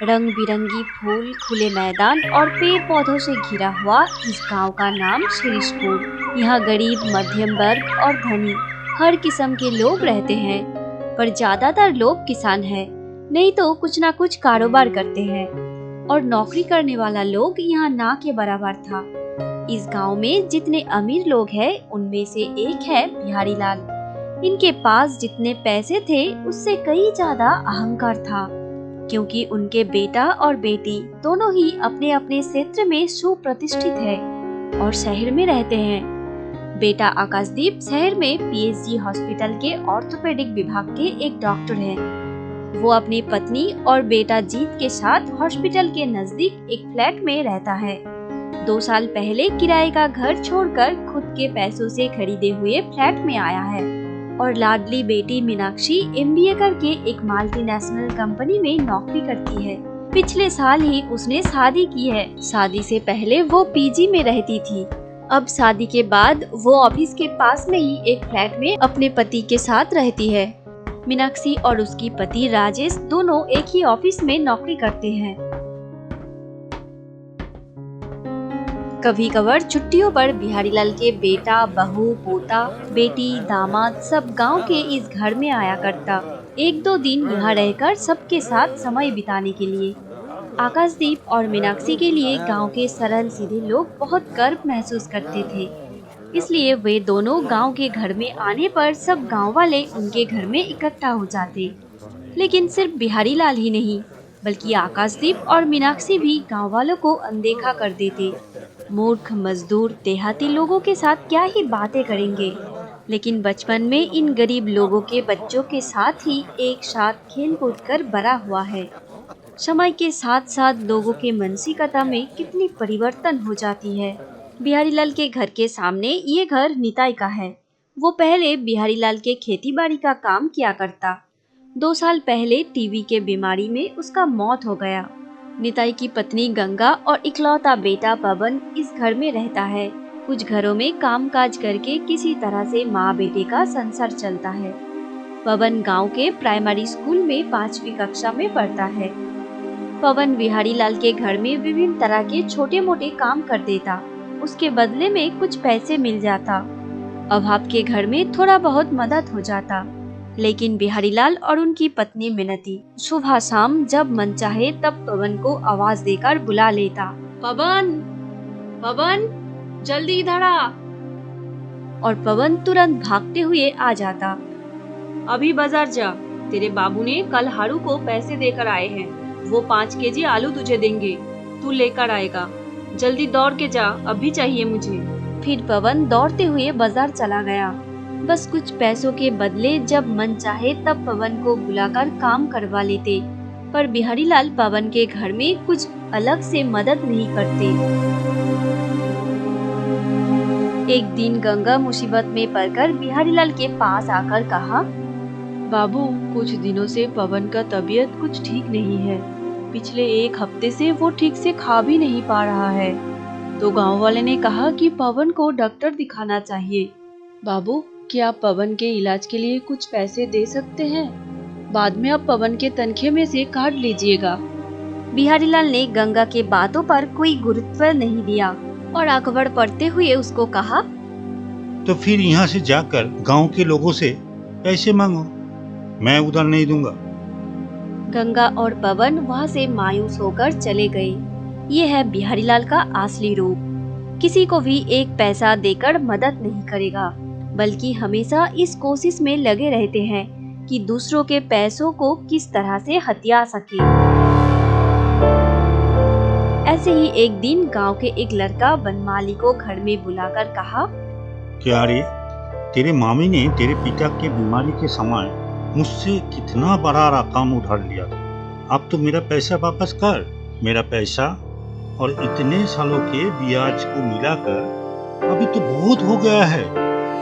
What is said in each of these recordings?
रंग बिरंगी फूल, खुले मैदान और पेड़ पौधों से घिरा हुआ इस गांव का नाम शिरीषपुर। यहाँ गरीब, मध्यम वर्ग और धनी हर किस्म के लोग रहते हैं, पर ज्यादातर लोग किसान हैं, नहीं तो कुछ ना कुछ कारोबार करते हैं। और नौकरी करने वाला लोग यहाँ ना के बराबर था। इस गांव में जितने अमीर लोग हैं, उनमें से एक है बिहारी लाल। इनके पास जितने पैसे थे, उससे कई ज्यादा अहंकार था, क्योंकि उनके बेटा और बेटी दोनों ही अपने अपने क्षेत्र में सुप्रतिष्ठित है और शहर में रहते हैं। बेटा आकाशदीप शहर में पीएचजी हॉस्पिटल के ऑर्थोपेडिक विभाग के एक डॉक्टर हैं। वो अपनी पत्नी और बेटा जीत के साथ हॉस्पिटल के नजदीक एक फ्लैट में रहता है। 2 साल पहले किराए का घर छोड़कर खुद के पैसों से खरीदे हुए फ्लैट में आया है। और लाडली बेटी मीनाक्षी एमबीए करके एक मल्टीनेशनल कंपनी में नौकरी करती है। पिछले साल ही उसने शादी की है। शादी से पहले वो पीजी में रहती थी। अब शादी के बाद वो ऑफिस के पास में ही एक फ्लैट में अपने पति के साथ रहती है। मीनाक्षी और उसकी पति राजेश दोनों एक ही ऑफिस में नौकरी करते हैं। कभी कभार छुट्टियों पर बिहारीलाल के बेटा, बहू, पोता, बेटी, दामाद सब गांव के इस घर में आया करता, 1-2 दिन यहाँ रहकर सबके साथ समय बिताने के लिए। आकाशदीप और मीनाक्षी के लिए गांव के सरल सीधे लोग बहुत गर्व महसूस करते थे, इसलिए वे दोनों गांव के घर में आने पर सब गांव वाले उनके घर में इकट्ठा हो जाते। लेकिन सिर्फ बिहारीलाल ही नहीं, बल्कि आकाशदीप और मीनाक्षी भी गांव वालों को अनदेखा कर देते। मूर्ख, मजदूर, देहाती लोगों के साथ क्या ही बातें करेंगे। लेकिन बचपन में इन गरीब लोगों के बच्चों के साथ ही एक साथ खेल कूद कर बड़ा हुआ है। समय के साथ साथ लोगों के मानसिकता में कितनी परिवर्तन हो जाती है। बिहारीलाल के घर के सामने ये घर निताई का है। वो पहले बिहारीलाल के खेती बाड़ी का काम किया करता। 2 साल पहले टीबी के बीमारी में उसका मौत हो गया। निताई की पत्नी गंगा और इकलौता बेटा पवन इस घर में रहता है। कुछ घरों में कामकाज करके किसी तरह से माँ बेटे का संसार चलता है। पवन गांव के प्राइमरी स्कूल में 5वीं कक्षा में पढ़ता है। पवन बिहारीलाल के घर में विभिन्न तरह के छोटे मोटे काम कर देता, उसके बदले में कुछ पैसे मिल जाता। अभाव के घर में थोड़ा बहुत मदद हो जाता। लेकिन बिहारीलाल और उनकी पत्नी मिनती सुबह शाम जब मन चाहे तब पवन को आवाज देकर बुला लेता। पवन, पवन, जल्दी इधर आ। और पवन तुरंत भागते हुए आ जाता। अभी बाजार जा, तेरे बाबू ने कल हारू को पैसे देकर आए हैं। वो 5 केजी आलू तुझे देंगे, तू लेकर आएगा। जल्दी दौड़ के जा, अभी चाहिए मुझे। फिर पवन दौड़ते हुए बाजार चला गया। बस कुछ पैसों के बदले जब मन चाहे तब पवन को बुलाकर काम करवा लेते, पर बिहारीलाल पवन के घर में कुछ अलग से मदद नहीं करते। एक दिन गंगा मुसीबत में पड़कर बिहारीलाल के पास आकर कहा, बाबू, कुछ दिनों से पवन का तबीयत कुछ ठीक नहीं है। पिछले 1 हफ्ते से वो ठीक से खा भी नहीं पा रहा है। तो गांव वाले ने कहा कि पवन को डॉक्टर दिखाना चाहिए। बाबू, क्या आप पवन के इलाज के लिए कुछ पैसे दे सकते हैं? बाद में आप पवन के तनखे में से काट लीजिएगा। बिहारीलाल ने गंगा के बातों पर कोई गुरुत्व नहीं दिया और अकबर पढ़ते हुए उसको कहा, तो फिर यहाँ से जाकर गांव के लोगों से पैसे मांगो, मैं उधार नहीं दूंगा। गंगा और पवन वहाँ से मायूस होकर चले गए। ये है बिहारीलाल का असली रूप। किसी को भी 1 पैसा देकर मदद नहीं करेगा, बल्कि हमेशा इस कोशिश में लगे रहते हैं कि दूसरों के पैसों को किस तरह से हथिया सके। ऐसे ही एक दिन गांव के एक लड़का बनमाली को घर में बुलाकर कहा, क्या रे, तेरे मामी ने तेरे पिता के बीमारी के समय मुझसे कितना बड़ा रकम उधार लिया था। अब तो मेरा पैसा वापस कर। मेरा पैसा और इतने सालों के ब्याज को मिलाकर अभी तो बहुत हो गया है।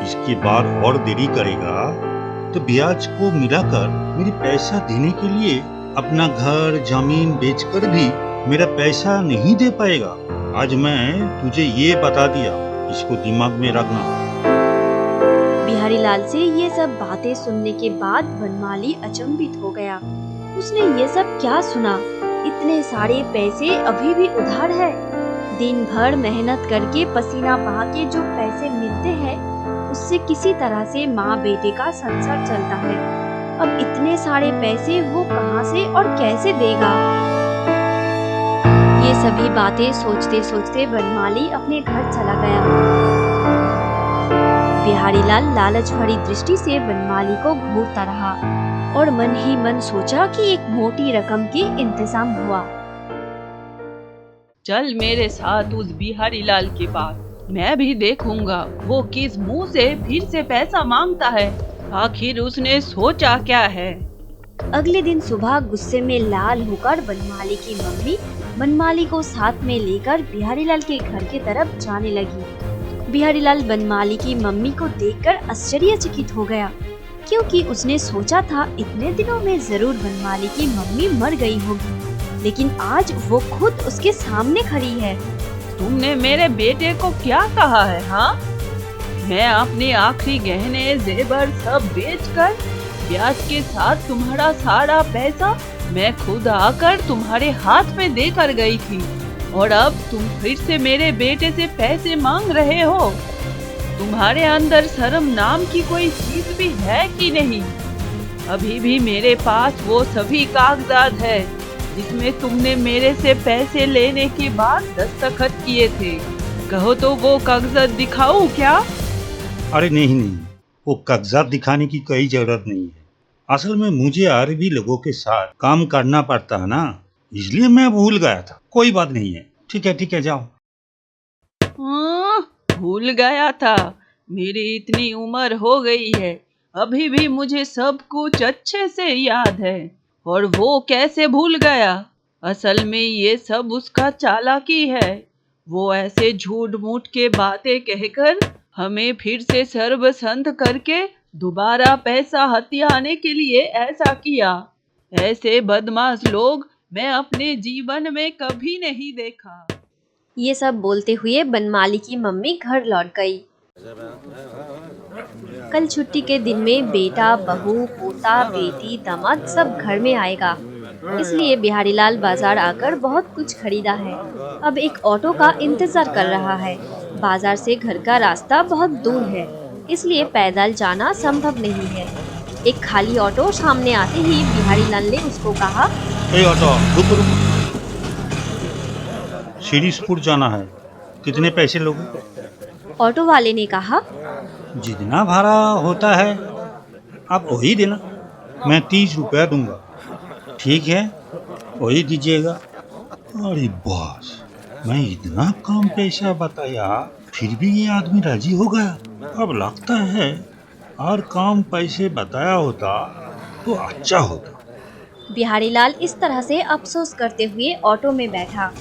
इसके बाद और देरी करेगा तो ब्याज को मिलाकर मेरे पैसा देने के लिए अपना घर जमीन बेचकर भी मेरा पैसा नहीं दे पाएगा। आज मैं तुझे ये बता दिया, इसको दिमाग में रखना। बिहारीलाल से ये सब बातें सुनने के बाद बनमाली अचंभित हो गया। उसने ये सब क्या सुना? इतने सारे पैसे अभी भी उधार है। दिन भर मेहनत करके पसीना बहा के जो पैसे मिलते हैं, उससे किसी तरह से माँ बेटे का संसार चलता है। अब इतने सारे पैसे वो कहाँ से और कैसे देगा? ये सभी बातें सोचते सोचते बनमाली अपने घर चला गया। बिहारीलाल लालच भरी दृष्टि से बनमाली को घूरता रहा और मन ही मन सोचा कि एक मोटी रकम की इंतजाम हुआ। चल मेरे साथ उस बिहारी लाल के पास, मैं भी देखूंगा वो किस मुंह से फिर से पैसा मांगता है। आखिर उसने सोचा क्या है। अगले दिन सुबह गुस्से में लाल होकर बनमाली की मम्मी बनमाली को साथ में लेकर बिहारीलाल के घर की तरफ जाने लगी। बिहारीलाल बनमाली की मम्मी को देखकर आश्चर्यचकित हो गया, क्योंकि उसने सोचा था इतने दिनों में जरूर बनमाली की मम्मी मर गई होगी, लेकिन आज वो खुद उसके सामने खड़ी है। तुमने मेरे बेटे को क्या कहा है? हाँ, मैं अपने आखिरी गहने जेवर सब बेचकर ब्याज के साथ तुम्हारा सारा पैसा मैं खुद आकर तुम्हारे हाथ में देकर गई थी, और अब तुम फिर से मेरे बेटे से पैसे मांग रहे हो। तुम्हारे अंदर शर्म नाम की कोई चीज भी है कि नहीं? अभी भी मेरे पास वो सभी कागजात है जिसमें तुमने मेरे से पैसे लेने के बाद दस्तखत किए थे। कहो तो वो कागजात दिखाऊं क्या? अरे नहीं नहीं, वो कागजात दिखाने की कोई जरूरत नहीं है। असल में मुझे अरबी लोगों के साथ काम करना पड़ता है ना, इसलिए मैं भूल गया था। कोई बात नहीं है, ठीक है जाओ। भूल गया था? मेरी इतनी उम्र हो गई है, अभी भी मुझे सब कुछ अच्छे से याद है। और वो कैसे भूल गया? असल में ये सब उसका चालाकी है। वो ऐसे झूठ मूठ के बातें कहकर हमें फिर से सर्वसंत करके दोबारा पैसा हथियाने के लिए ऐसा किया। ऐसे बदमाश लोग मैं अपने जीवन में कभी नहीं देखा। ये सब बोलते हुए बनमाली की मम्मी घर लौट गई। कल छुट्टी के दिन में बेटा, बहू, पोता, बेटी, दामाद सब घर में आएगा, इसलिए बिहारीलाल बाजार आकर बहुत कुछ खरीदा है। अब एक ऑटो का इंतजार कर रहा है। बाजार से घर का रास्ता बहुत दूर है, इसलिए पैदल जाना संभव नहीं है। एक खाली ऑटो सामने आते ही बिहारीलाल ने उसको कहा, ए ऑटो, रुक। शिरीषपुर जाना है, कितने पैसे लोगे? ऑटो वाले ने कहा, जितना भाड़ा होता है आप वही देना, मैं 30 रुपया दूंगा। ठीक है, वही दीजिएगा। अरे बॉस, मैं इतना कम पैसा बताया फिर भी ये आदमी राजी हो गया। अब लगता है और कम पैसे बताया होता तो अच्छा होता। बिहारीलाल इस तरह से अफसोस करते हुए ऑटो में बैठा।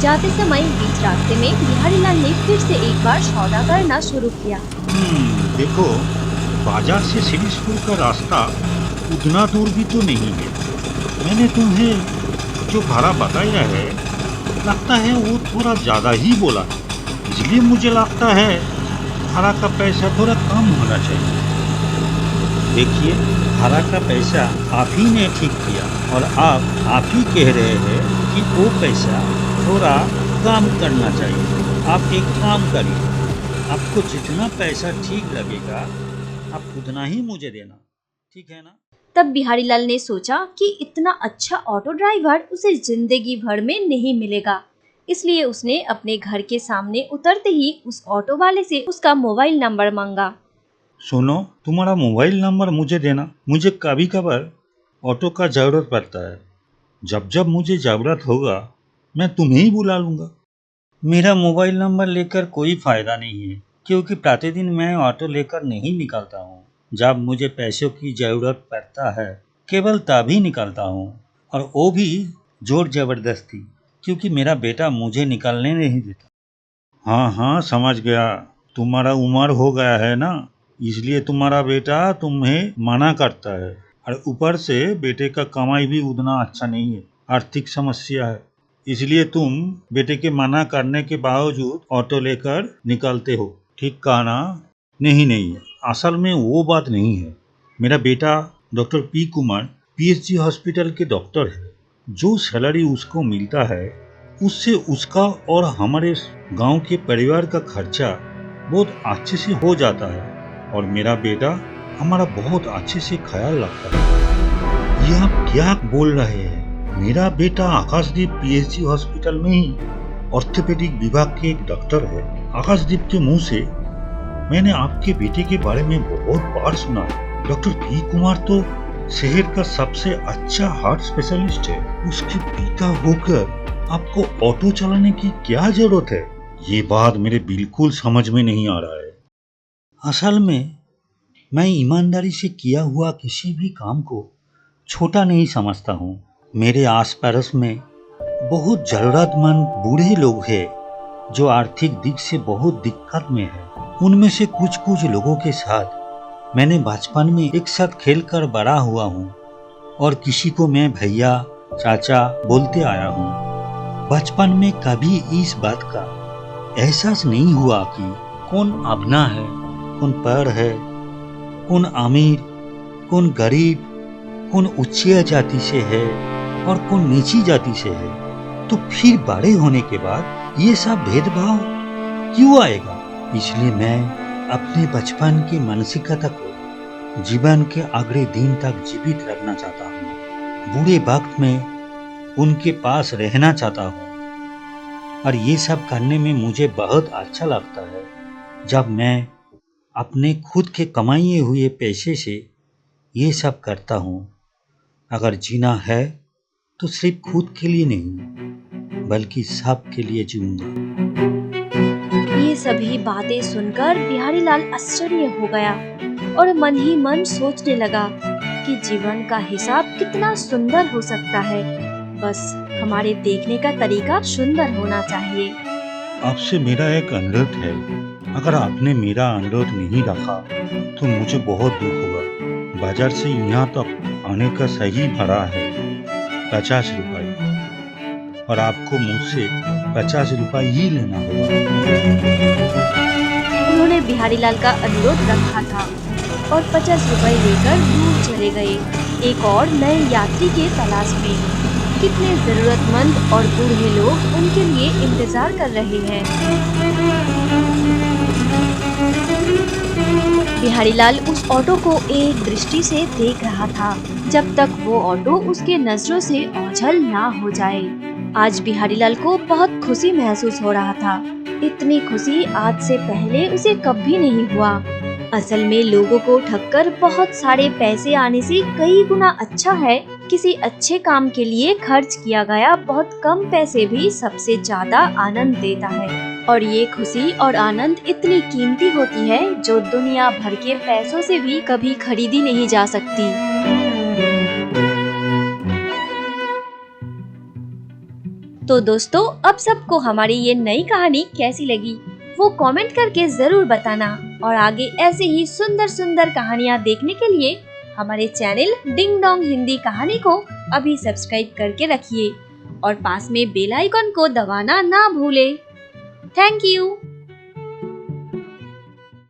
जाते समय बीच रास्ते में बिहारीलाल ने फिर से एक बार सौदा करना शुरू किया। देखो, बाजार से शिरीषपुर का रास्ता उतना दूर भी तो नहीं है। मैंने तुम्हें जो भाड़ा बताया है, लगता है वो थोड़ा ज़्यादा ही बोला, इसलिए मुझे लगता है भाड़ा का पैसा थोड़ा कम होना चाहिए। देखिए, भाड़ा का पैसा आप ही ने ठीक किया और आप ही कह रहे हैं कि वो पैसा थोड़ा कम करना चाहिए। आप एक काम करिए, आपको जितना पैसा ठीक लगेगा आप उतना ही मुझे देना, ठीक है ना? तब बिहारीलाल ने सोचा कि इतना अच्छा ऑटो ड्राइवर उसे जिंदगी भर में नहीं मिलेगा, इसलिए उसने अपने घर के सामने उतरते ही उस ऑटो वाले से उसका मोबाइल नंबर मांगा। सुनो, तुम्हारा मोबाइल नंबर मुझे देना, मुझे कभी कभार ऑटो का जरूरत पड़ता है। जब जब मुझे जरूरत होगा मैं तुम्हें ही बुला लूँगा। मेरा मोबाइल नंबर लेकर कोई फ़ायदा नहीं है, क्योंकि प्रतिदिन मैं ऑटो लेकर नहीं निकलता हूँ। जब मुझे पैसों की ज़रूरत पड़ता है केवल तभी निकलता हूँ, और वो भी जोर ज़बरदस्ती, क्योंकि मेरा बेटा मुझे निकलने नहीं देता। हाँ समझ गया, तुम्हारा उम्र हो गया है ना, इसलिए तुम्हारा बेटा तुम्हें मना करता है, और ऊपर से बेटे का कमाई भी उतना अच्छा नहीं है, आर्थिक समस्या है, इसलिए तुम बेटे के मना करने के बावजूद ऑटो लेकर निकलते हो। ठीक कहा ना? नहीं नहीं, असल में वो बात नहीं है। मेरा बेटा doctor P Kumar PHG hospital के डॉक्टर है। जो सैलरी उसको मिलता है उससे उसका और हमारे गांव के परिवार का खर्चा बहुत अच्छे से हो जाता है और मेरा बेटा हमारा बहुत अच्छे से ख्याल रखता है। ये आप क्या बोल रहे हैं? मेरा बेटा आकाशदीप पीएचजी हॉस्पिटल में ही ऑर्थोपेडिक विभाग के एक डॉक्टर है। आकाशदीप के मुंह से मैंने आपके बेटे के बारे में बहुत बार सुना है। डॉक्टर पी कुमार तो शहर का सबसे अच्छा हार्ट स्पेशलिस्ट है। उसके पिता होकर आपको ऑटो चलाने की क्या जरूरत है? ये बात मेरे बिल्कुल समझ में नहीं आ रहा है। असल में मैं ईमानदारी से किया हुआ किसी भी काम को छोटा नहीं समझता हूँ। मेरे आस पड़ोस में बहुत जरूरतमंद बूढ़े लोग हैं जो आर्थिक दिक से बहुत दिक्कत में है। उनमें से कुछ लोगों के साथ मैंने बचपन में एक साथ खेलकर बड़ा हुआ हूँ और किसी को मैं भैया चाचा बोलते आया हूँ। बचपन में कभी इस बात का एहसास नहीं हुआ कि कौन अपना है, कौन पर है, कौन अमीर, कौन गरीब, कौन उच्च जाति से है और कौन नीची जाति से है। तो फिर बड़े होने के बाद ये सब भेदभाव क्यों आएगा? इसलिए मैं अपने बचपन की मानसिकता को जीवन के अगले दिन तक जीवित रखना चाहता हूँ। बूढ़े वक्त में उनके पास रहना चाहता हूँ और ये सब करने में मुझे बहुत अच्छा लगता है जब मैं अपने खुद के कमाए हुए पैसे से ये सब करता हूँ। अगर जीना है तो सिर्फ खुद के लिए नहीं बल्कि सब के लिए जीऊंगा। ये सभी बातें सुनकर बिहारीलाल आश्चर्य हो गया और मन ही मन सोचने लगा कि जीवन का हिसाब कितना सुंदर हो सकता है। बस हमारे देखने का तरीका सुंदर होना चाहिए। आपसे मेरा एक अनुरोध है, अगर आपने मेरा अनुरोध नहीं रखा तो मुझे बहुत दुख होगा। बाजार से यहाँ तक आने का सही भाड़ा है 50 रुपए और आपको मुझसे 50 रुपए ही लेना होगा। उन्होंने बिहारीलाल का अनुरोध रखा था और 50 रुपए लेकर दूर चले गए, एक और नए यात्री के तलाश में। कितने जरूरतमंद और बूढ़े लोग उनके लिए इंतजार कर रहे हैं। बिहारीलाल उस ऑटो को एक दृष्टि से देख रहा था जब तक वो ऑटो उसके नजरों से ओझल ना हो जाए। आज बिहारीलाल को बहुत खुशी महसूस हो रहा था। इतनी खुशी आज से पहले उसे कभी नहीं हुआ। असल में लोगों को ठगकर बहुत सारे पैसे आने से कई गुना अच्छा है किसी अच्छे काम के लिए खर्च किया गया बहुत कम पैसे भी सबसे ज्यादा आनंद देता है। और ये खुशी और आनंद इतनी कीमती होती है जो दुनिया भर के पैसों से भी कभी खरीदी नहीं जा सकती। तो दोस्तों, अब सबको हमारी ये नई कहानी कैसी लगी वो कमेंट करके जरूर बताना और आगे ऐसे ही सुंदर सुंदर कहानियाँ देखने के लिए हमारे चैनल डिंग डोंग हिंदी कहानी को अभी सब्सक्राइब करके रखिए और पास में बेल आइकन को दबाना ना भूले। Thank you.